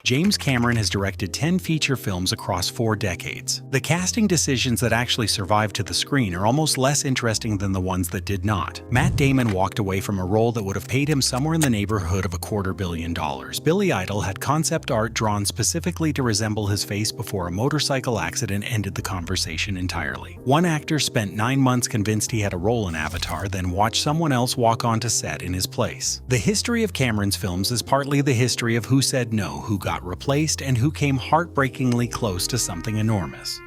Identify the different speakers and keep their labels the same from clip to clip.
Speaker 1: James Cameron has directed 10 feature films across 4 decades. The casting decisions that actually survived to the screen are almost less interesting than the ones that did not. Matt Damon walked away from a role that would have paid him somewhere in the neighborhood of $250 million. Billy Idol had concept art drawn specifically to resemble his face before a motorcycle accident ended the conversation entirely. One actor spent 9 months convinced he had a role in Avatar, then watched someone else walk onto set in his place. The history of Cameron's films is partly the history of who said no, who got replaced, and who came heartbreakingly close to something enormous.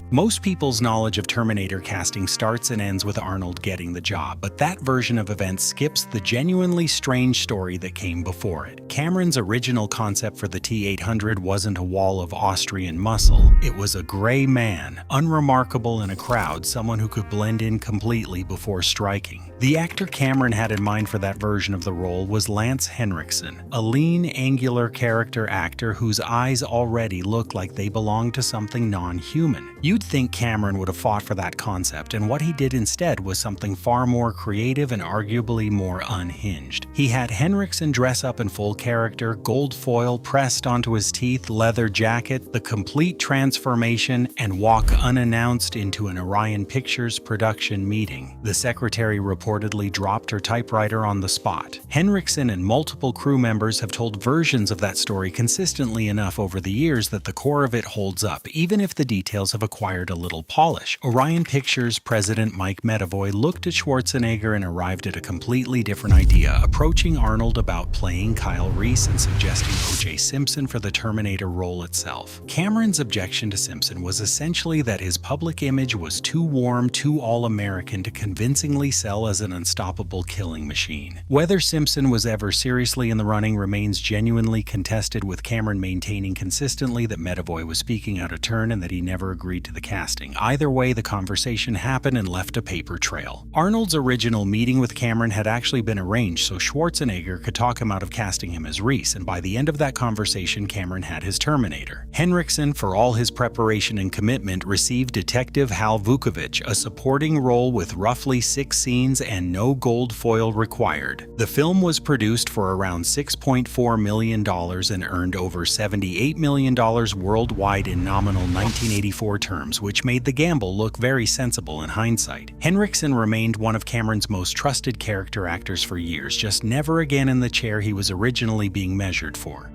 Speaker 1: Most people's knowledge of Terminator casting starts and ends with Arnold getting the job, but that version of events skips the genuinely strange story that came before it. Cameron's original concept for the T-800 wasn't a wall of Austrian muscle. It was a gray man, unremarkable in a crowd, someone who could blend in completely before striking. The actor Cameron had in mind for that version of the role was Lance Henriksen, a lean, angular character actor whose eyes already looked like they belonged to something non-human. You'd think Cameron would have fought for that concept, and what he did instead was something far more creative and arguably more unhinged. He had Henriksen dress up in full character, gold foil pressed onto his teeth, leather jacket, the complete transformation, and walk unannounced into an Orion Pictures production meeting. The secretary reportedly dropped her typewriter on the spot. Henriksen and multiple crew members have told versions of that story consistently enough over the years that the core of it holds up, even if the details have acquired a little polish. Orion Pictures president Mike Medavoy looked at Schwarzenegger and arrived at a completely different idea, approaching Arnold about playing Kyle Reese and suggesting O.J. Simpson for the Terminator role itself. Cameron's objection to Simpson was essentially that his public image was too warm, too all-American to convincingly sell as an unstoppable killing machine. Whether Simpson was ever seriously in the running remains genuinely contested, with Cameron maintaining consistently that Medavoy was speaking out of turn and that he never agreed to the casting. Either way, the conversation happened and left a paper trail. Arnold's original meeting with Cameron had actually been arranged so Schwarzenegger could talk him out of casting him as Reese, and by the end of that conversation, Cameron had his Terminator. Henriksen, for all his preparation and commitment, received Detective Hal Vukovich, a supporting role with roughly 6 scenes and no gold foil required. The film was produced for around $6.4 million and earned over $78 million worldwide in nominal 1984 terms, which made the gamble look very sensible in hindsight. Henriksen remained one of Cameron's most trusted character actors for years, just never again in the chair he was originally being measured for.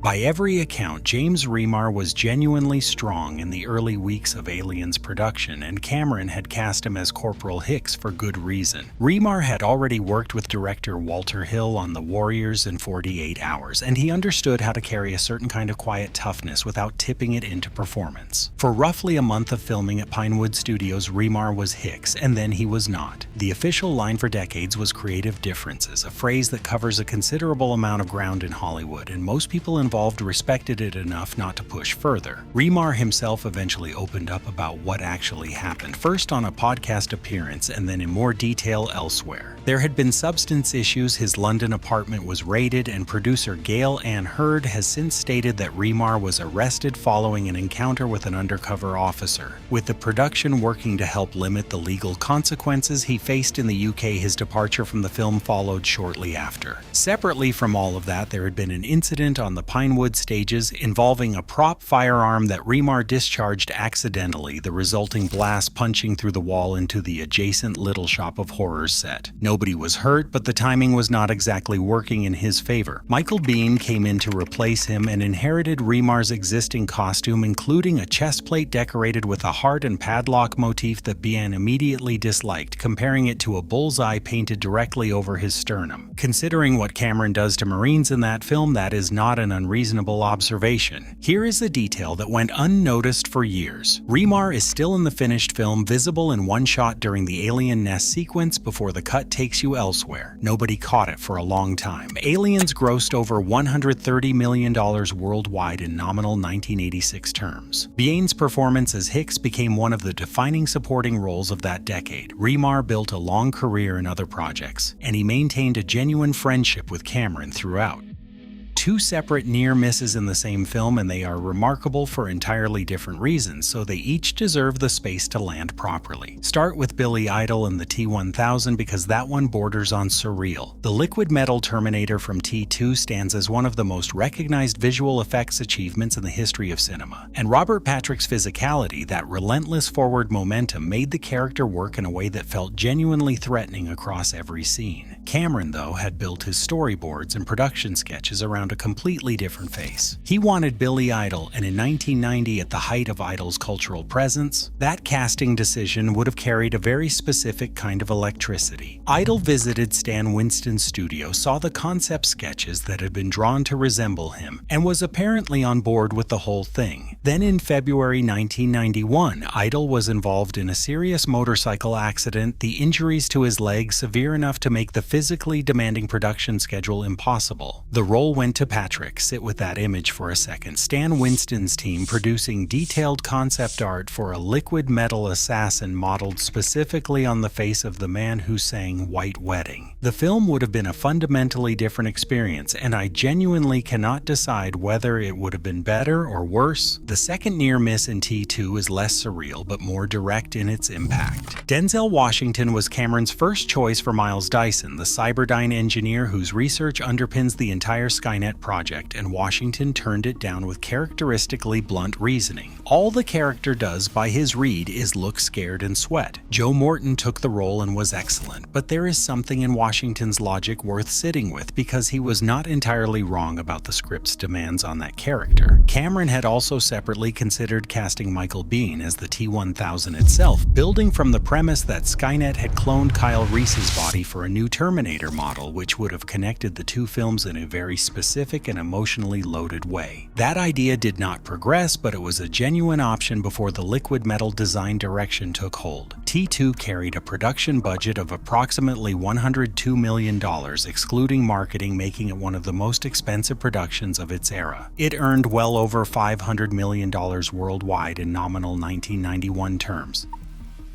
Speaker 1: By every account, James Remar was genuinely strong in the early weeks of Aliens production, and Cameron had cast him as Corporal Hicks for good reason. Remar had already worked with director Walter Hill on The Warriors in 48 Hours, and he understood how to carry a certain kind of quiet toughness without tipping it into performance. For roughly a month of filming at Pinewood Studios, Remar was Hicks, and then he was not. The official line for decades was creative differences, a phrase that covers a considerable amount of ground in Hollywood, and most people involved respected it enough not to push further. Remar himself eventually opened up about what actually happened, first on a podcast appearance and then in more detail elsewhere. There had been substance issues, his London apartment was raided, and producer Gail Ann Hurd has since stated that Remar was arrested following an encounter with an undercover officer. With the production working to help limit the legal consequences he faced in the UK, his departure from the film followed shortly after. Separately from all of that, there had been an incident on the Pinewood stages involving a prop firearm that Remar discharged accidentally, the resulting blast punching through the wall into the adjacent Little Shop of Horrors set. Nobody was hurt, but the timing was not exactly working in his favor. Michael Biehn came in to replace him and inherited Remar's existing costume, including a chest plate decorated with a heart and padlock motif that Biehn immediately disliked, comparing it to a bullseye painted directly over his sternum. Considering what Cameron does to Marines in that film, that is not an unreasonable observation. Here is a detail that went unnoticed for years. Remar is still in the finished film, visible in one shot during the alien nest sequence before the cut takes you elsewhere. Nobody caught it for a long time. Aliens grossed over $130 million worldwide in nominal 1986 terms. Biehn's performance as Hicks became one of the defining supporting roles of that decade. Remar built a long career in other projects, and he maintained a genuine friendship with Cameron throughout. two separate near misses in the same film, and they are remarkable for entirely different reasons, so they each deserve the space to land properly. Start with Billy Idol and the T-1000 because that one borders on surreal. The liquid metal Terminator from T2 stands as one of the most recognized visual effects achievements in the history of cinema, and Robert Patrick's physicality, that relentless forward momentum, made the character work in a way that felt genuinely threatening across every scene. Cameron, though, had built his storyboards and production sketches around a completely different face. He wanted Billy Idol, and in 1990, at the height of Idol's cultural presence, that casting decision would have carried a very specific kind of electricity. Idol visited Stan Winston's studio, saw the concept sketches that had been drawn to resemble him, and was apparently on board with the whole thing. Then in February 1991, Idol was involved in a serious motorcycle accident, the injuries to his leg severe enough to make the physically demanding production schedule impossible. The role went to Patrick. Sit with that image for a second. Stan Winston's team producing detailed concept art for a liquid metal assassin modeled specifically on the face of the man who sang White Wedding. The film would have been a fundamentally different experience, and I genuinely cannot decide whether it would have been better or worse. The second near miss in T2 is less surreal but more direct in its impact. Denzel Washington was Cameron's first choice for Miles Dyson, the Cyberdyne engineer whose research underpins the entire Skynet project, and Washington turned it down with characteristically blunt reasoning. All the character does by his read is look scared and sweat. Joe Morton took the role and was excellent, but there is something in Washington's logic worth sitting with because he was not entirely wrong about the script's demands on that character. Cameron had also separately considered casting Michael Biehn as the T-1000 itself, building from the premise that Skynet had cloned Kyle Reese's body for a new Terminator model, which would have connected the two films in a very specific and emotionally loaded way. That idea did not progress, but it was a genuine option before the liquid metal design direction took hold. T2 carried a production budget of approximately $102 million, excluding marketing, making it one of the most expensive productions of its era. It earned well over $500 million worldwide in nominal 1991 terms.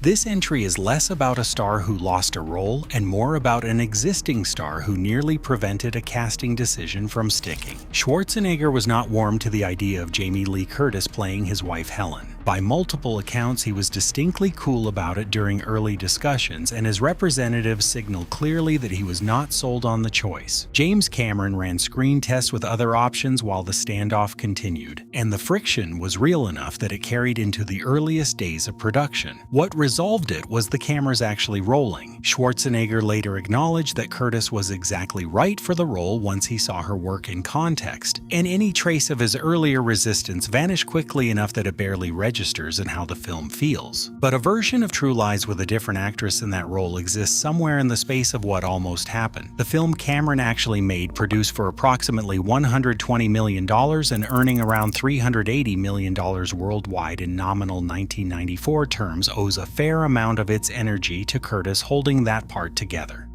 Speaker 1: This entry is less about a star who lost a role and more about an existing star who nearly prevented a casting decision from sticking. Schwarzenegger was not warm to the idea of Jamie Lee Curtis playing his wife Helen. By multiple accounts, he was distinctly cool about it during early discussions, and his representatives signaled clearly that he was not sold on the choice. James Cameron ran screen tests with other options while the standoff continued, and the friction was real enough that it carried into the earliest days of production. What resolved it was the cameras actually rolling. Schwarzenegger later acknowledged that Curtis was exactly right for the role once he saw her work in context, and any trace of his earlier resistance vanished quickly enough that it barely registers in how the film feels. But a version of True Lies with a different actress in that role exists somewhere in the space of what almost happened. The film Cameron actually made, produced for approximately $120 million and earning around $380 million worldwide in nominal 1994 terms, owes a fair amount of its energy to Curtis holding that part together.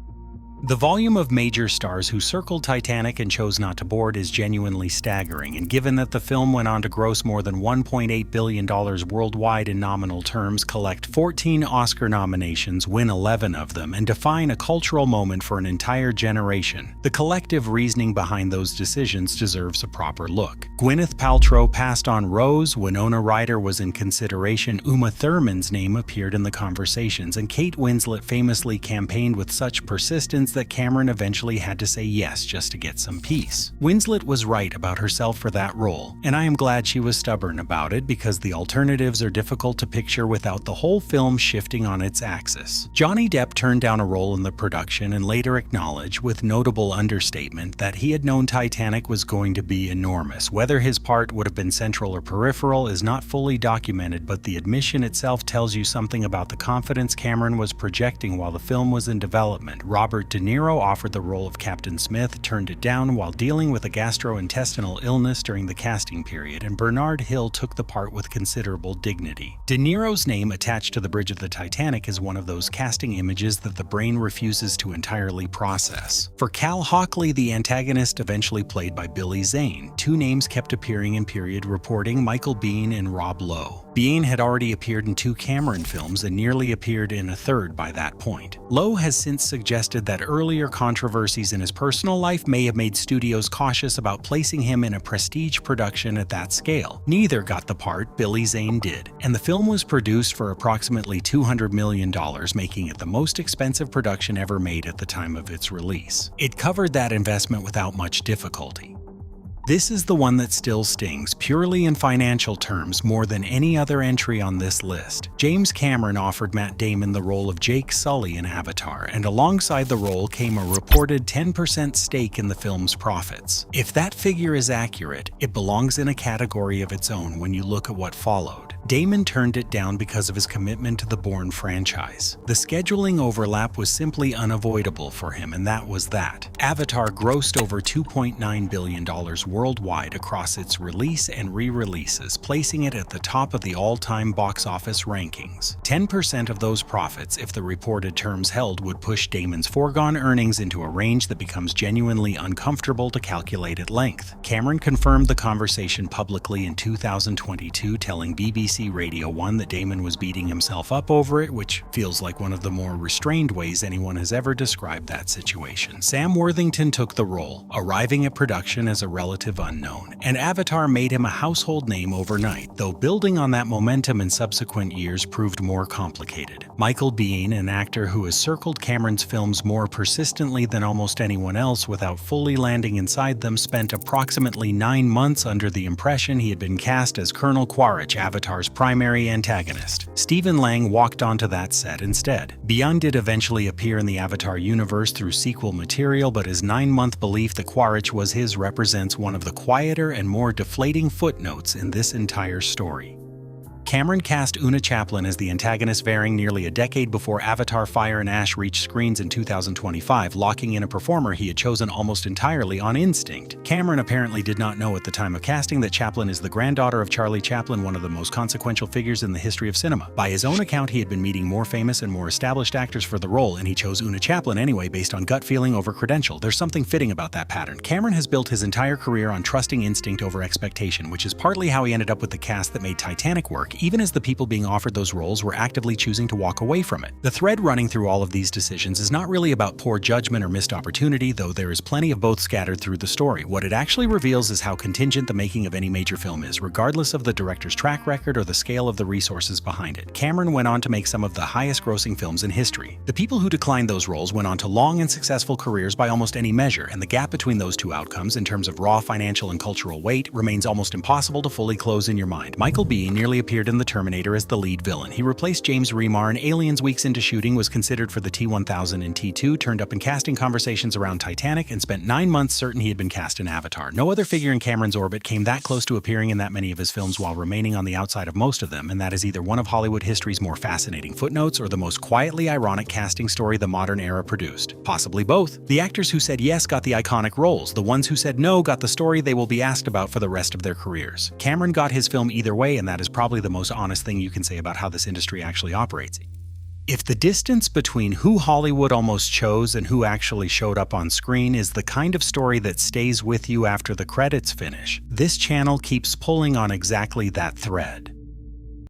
Speaker 1: The volume of major stars who circled Titanic and chose not to board is genuinely staggering, and given that the film went on to gross more than $1.8 billion worldwide in nominal terms, collect 14 Oscar nominations, win 11 of them, and define a cultural moment for an entire generation, the collective reasoning behind those decisions deserves a proper look. Gwyneth Paltrow passed on Rose, Winona Ryder was in consideration, Uma Thurman's name appeared in the conversations, and Kate Winslet famously campaigned with such persistence that Cameron eventually had to say yes just to get some peace. Winslet was right about herself for that role, and I am glad she was stubborn about it because the alternatives are difficult to picture without the whole film shifting on its axis. Johnny Depp turned down a role in the production and later acknowledged, with notable understatement, that he had known Titanic was going to be enormous. Whether his part would have been central or peripheral is not fully documented, but the admission itself tells you something about the confidence Cameron was projecting while the film was in development. Robert De Niro offered the role of Captain Smith, turned it down while dealing with a gastrointestinal illness during the casting period, and Bernard Hill took the part with considerable dignity. De Niro's name attached to the bridge of the Titanic is one of those casting images that the brain refuses to entirely process. For Cal Hockley, the antagonist eventually played by Billy Zane, two names kept appearing in period reporting: Michael Biehn and Rob Lowe. Biehn had already appeared in two Cameron films and nearly appeared in a third by that point. Lowe has since suggested that earlier controversies in his personal life may have made studios cautious about placing him in a prestige production at that scale. Neither got the part, Billy Zane did, and the film was produced for approximately $200 million, making it the most expensive production ever made at the time of its release. It covered that investment without much difficulty. This is the one that still stings, purely in financial terms, more than any other entry on this list. James Cameron offered Matt Damon the role of Jake Sully in Avatar, and alongside the role came a reported 10% stake in the film's profits. If that figure is accurate, it belongs in a category of its own when you look at what followed. Damon turned it down because of his commitment to the Bourne franchise. The scheduling overlap was simply unavoidable for him, and that was that. Avatar grossed over $2.9 billion worldwide across its release and re-releases, placing it at the top of the all-time box office rankings. 10% of those profits, if the reported terms held, would push Damon's foregone earnings into a range that becomes genuinely uncomfortable to calculate at length. Cameron confirmed the conversation publicly in 2022, telling BBC Radio 1 that Damon was beating himself up over it, which feels like one of the more restrained ways anyone has ever described that situation. Sam Worthington took the role, arriving at production as a relative unknown, and Avatar made him a household name overnight, though building on that momentum in subsequent years proved more complicated. Michael Biehn, an actor who has circled Cameron's films more persistently than almost anyone else without fully landing inside them, spent approximately 9 months under the impression he had been cast as Colonel Quaritch, Avatar's primary antagonist. Stephen Lang walked onto that set instead. Biehn did eventually appear in the Avatar universe through sequel material, but his 9-month belief that Quaritch was his represents one of the quieter and more deflating footnotes in this entire story. Cameron cast Una Chaplin as the antagonist, varying nearly a decade before Avatar: Fire and Ash reached screens in 2025, locking in a performer he had chosen almost entirely on instinct. Cameron apparently did not know at the time of casting that Chaplin is the granddaughter of Charlie Chaplin, one of the most consequential figures in the history of cinema. By his own account, he had been meeting more famous and more established actors for the role, and he chose Una Chaplin anyway based on gut feeling over credential. There's something fitting about that pattern. Cameron has built his entire career on trusting instinct over expectation, which is partly how he ended up with the cast that made Titanic work, even as the people being offered those roles were actively choosing to walk away from it. The thread running through all of these decisions is not really about poor judgment or missed opportunity, though there is plenty of both scattered through the story. What it actually reveals is how contingent the making of any major film is, regardless of the director's track record or the scale of the resources behind it. Cameron went on to make some of the highest-grossing films in history. The people who declined those roles went on to long and successful careers by almost any measure, and the gap between those two outcomes, in terms of raw financial and cultural weight, remains almost impossible to fully close in your mind. Michael Biehn nearly appeared in the Terminator as the lead villain. He replaced James Remar in Aliens weeks into shooting, was considered for the T-1000 and T-2, turned up in casting conversations around Titanic, and spent 9 months certain he had been cast in Avatar. No other figure in Cameron's orbit came that close to appearing in that many of his films while remaining on the outside of most of them, and that is either one of Hollywood history's more fascinating footnotes or the most quietly ironic casting story the modern era produced. Possibly both. The actors who said yes got the iconic roles. The ones who said no got the story they will be asked about for the rest of their careers. Cameron got his film either way, and that is probably the most honest thing you can say about how this industry actually operates. If the distance between who Hollywood almost chose and who actually showed up on screen is the kind of story that stays with you after the credits finish, this channel keeps pulling on exactly that thread.